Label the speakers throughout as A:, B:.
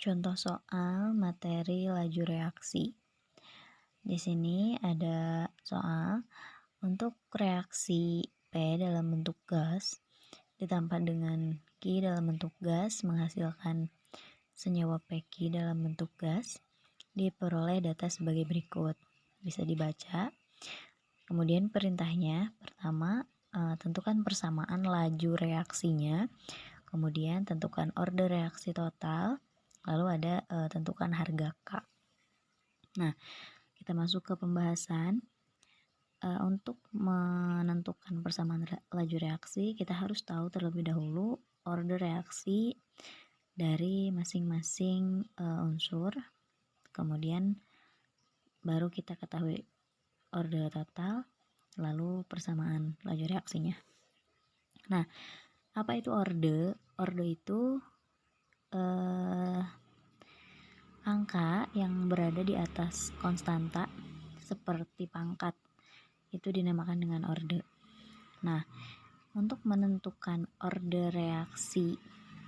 A: Contoh soal materi laju reaksi. Di sini ada soal untuk reaksi P dalam bentuk gas ditambah dengan Q dalam bentuk gas menghasilkan senyawa PQ dalam bentuk gas. Diperoleh data sebagai berikut. Bisa dibaca. Kemudian perintahnya, pertama, tentukan persamaan laju reaksinya. Kemudian tentukan order reaksi total. Lalu ada tentukan harga K. Nah, kita masuk ke pembahasan. Untuk menentukan persamaan laju reaksi, kita harus tahu terlebih dahulu order reaksi dari masing-masing unsur. Kemudian baru kita ketahui order total, lalu persamaan laju reaksinya. Nah, apa itu order? Order itu angka yang berada di atas konstanta seperti pangkat, itu dinamakan dengan orde. Nah, untuk menentukan orde reaksi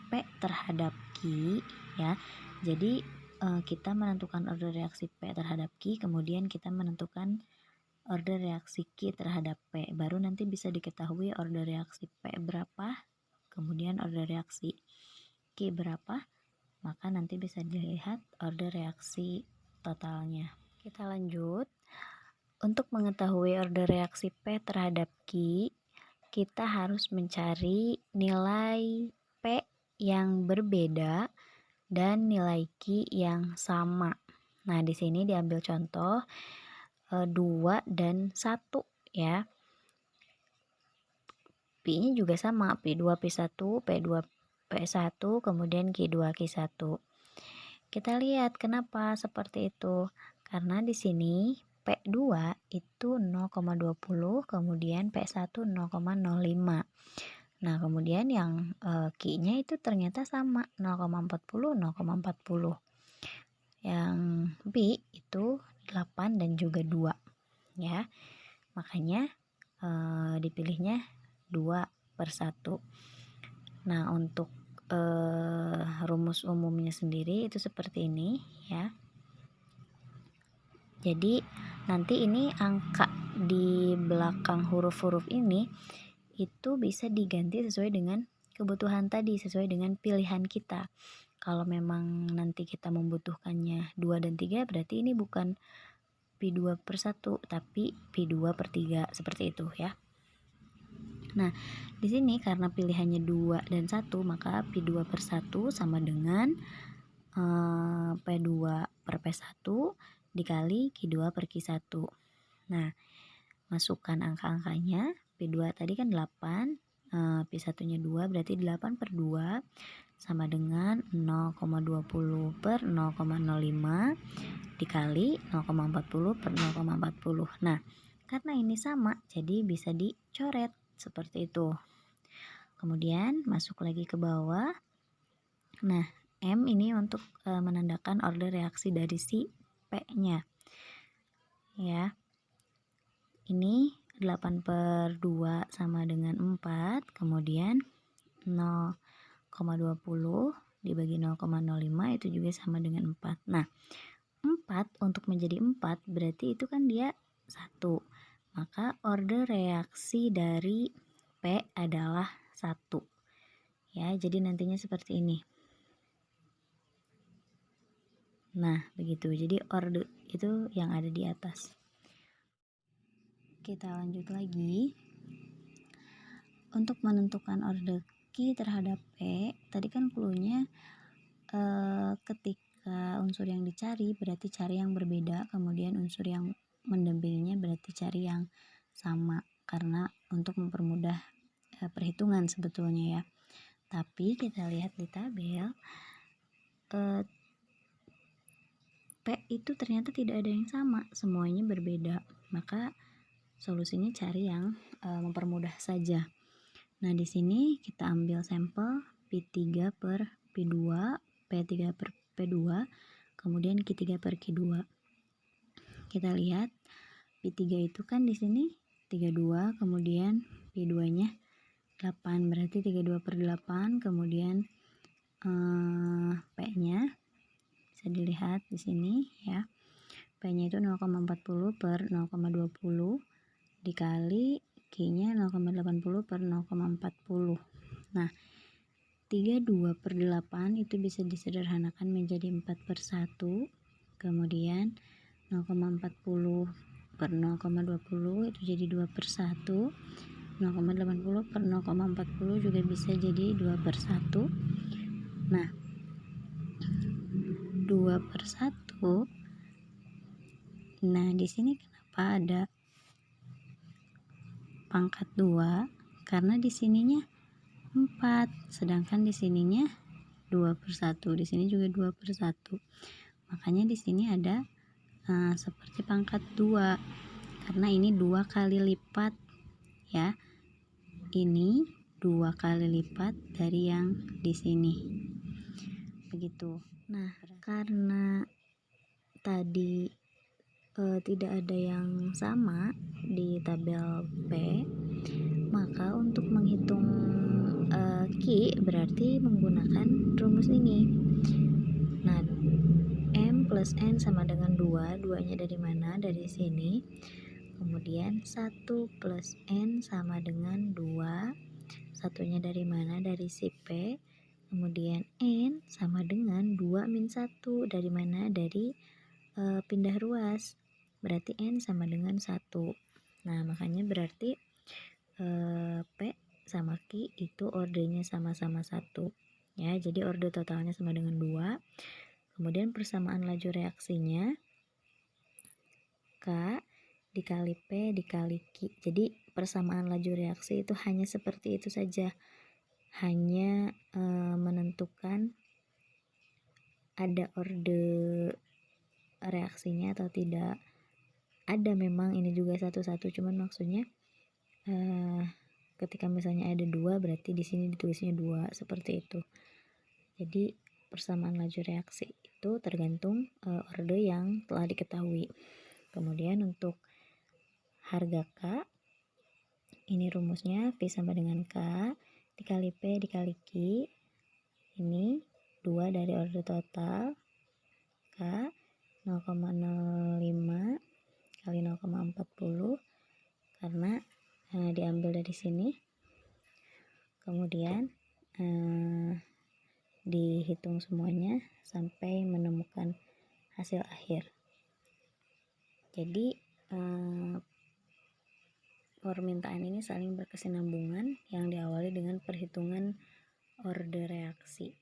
A: P terhadap Q ya, jadi kita menentukan orde reaksi P terhadap Q, kemudian kita menentukan orde reaksi Q terhadap P, baru nanti bisa diketahui orde reaksi P berapa, kemudian orde reaksi Q berapa, maka nanti bisa dilihat orde reaksi totalnya. Kita lanjut. Untuk mengetahui orde reaksi P terhadap Q, kita harus mencari nilai P yang berbeda dan nilai Q yang sama. Nah, di sini diambil contoh 2 dan 1 ya. P-nya juga sama, P2 P1, P2 P1, kemudian Q2 Q1. Kita lihat kenapa seperti itu. Karena di sini P2 itu 0,20, kemudian P1 0,05. Nah, kemudian yang Q-nya itu ternyata sama 0,40, 0,40. Yang B itu 8 dan juga 2 ya. Makanya dipilihnya 2/1. Nah, untuk rumus umumnya sendiri itu seperti ini ya. Jadi nanti ini angka di belakang huruf-huruf ini itu bisa diganti sesuai dengan kebutuhan tadi, sesuai dengan pilihan kita. Kalau memang nanti kita membutuhkannya 2 dan 3, berarti ini bukan P2/1 tapi P2/3 seperti itu ya. Nah, di sini karena pilihannya 2 dan 1, maka P2/1 sama dengan P2/P1 dikali Q2/Q1. Nah, masukkan angka-angkanya. P2 tadi kan 8, P1-nya 2, berarti 8/2 sama dengan 0,20/0,05 dikali 0,40/0,40. Nah, karena ini sama, jadi bisa dicoret seperti itu. Kemudian masuk lagi ke bawah. Nah, M ini untuk menandakan order reaksi dari si P-nya. Ya. Ini 8/2 sama dengan 4, kemudian 0,20 dibagi 0,05 itu juga sama dengan 4. Nah, 4 untuk menjadi 4 berarti itu kan dia 1. Maka order reaksi dari P adalah 1. Ya, jadi nantinya seperti ini. Nah, begitu. Jadi order itu yang ada di atas. Kita lanjut lagi. Untuk menentukan order Q terhadap P, tadi kan cluenya ketika unsur yang dicari berarti cari yang berbeda, kemudian unsur yang mendampinginya berarti cari yang sama, karena untuk mempermudah perhitungan sebetulnya ya. Tapi kita lihat di tabel, P itu ternyata tidak ada yang sama, semuanya berbeda. Maka solusinya cari yang mempermudah saja. Nah, di sini kita ambil sampel P3/P2, P3/P2, kemudian Q3/Q2. Kita lihat P3 itu kan di sini 32, kemudian P2-nya 8, berarti 32/8, kemudian P-nya bisa dilihat di sini ya. P-nya itu 0,40 per 0,20 dikali Q-nya 0,80 per 0,40. Nah, 32 per 8 itu bisa disederhanakan menjadi 4/1. Kemudian 0,40 per 0,20 itu jadi 2/1. 0,80 per 0,40 juga bisa jadi 2/1. Nah, 2/1. Nah, di sini kenapa ada pangkat 2? Karena di sininya 4, sedangkan di sininya 2/1. Di sini juga 2/1. Makanya di sini ada seperti pangkat 2. Karena ini 2 kali lipat ya. Ini 2 kali lipat dari yang di sini. Begitu. Nah, karena tadi tidak ada yang sama di tabel P, maka untuk menghitung Q berarti menggunakan rumus ini. Nah, M plus N sama dengan 2. 2-nya dari mana? Dari sini. Kemudian 1 plus N sama dengan 2. Satunya dari mana? Dari si P. Kemudian N sama dengan 2 min 1. Dari mana? Dari pindah ruas. Berarti N sama dengan 1. Nah, makanya berarti P sama Q itu ordernya sama-sama 1. Ya, jadi order totalnya sama dengan 2. Kemudian persamaan laju reaksinya K dikali P dikali Q. Jadi persamaan laju reaksi itu hanya seperti itu saja. Hanya menentukan ada orde reaksinya atau tidak. Ada memang ini juga satu-satu, cuman maksudnya ketika misalnya ada 2 berarti di sini ditulisnya 2 seperti itu. Jadi persamaan laju reaksi itu tergantung orde yang telah diketahui. Kemudian untuk harga K, ini rumusnya V sama dengan K dikali P dikali Q. Ini 2 dari orde total K 0,05 kali 0,40 karena diambil dari sini. Kemudian dihitung semuanya sampai menemukan hasil akhir. Jadi permintaan ini saling berkesinambungan yang diawali dengan perhitungan orde reaksi.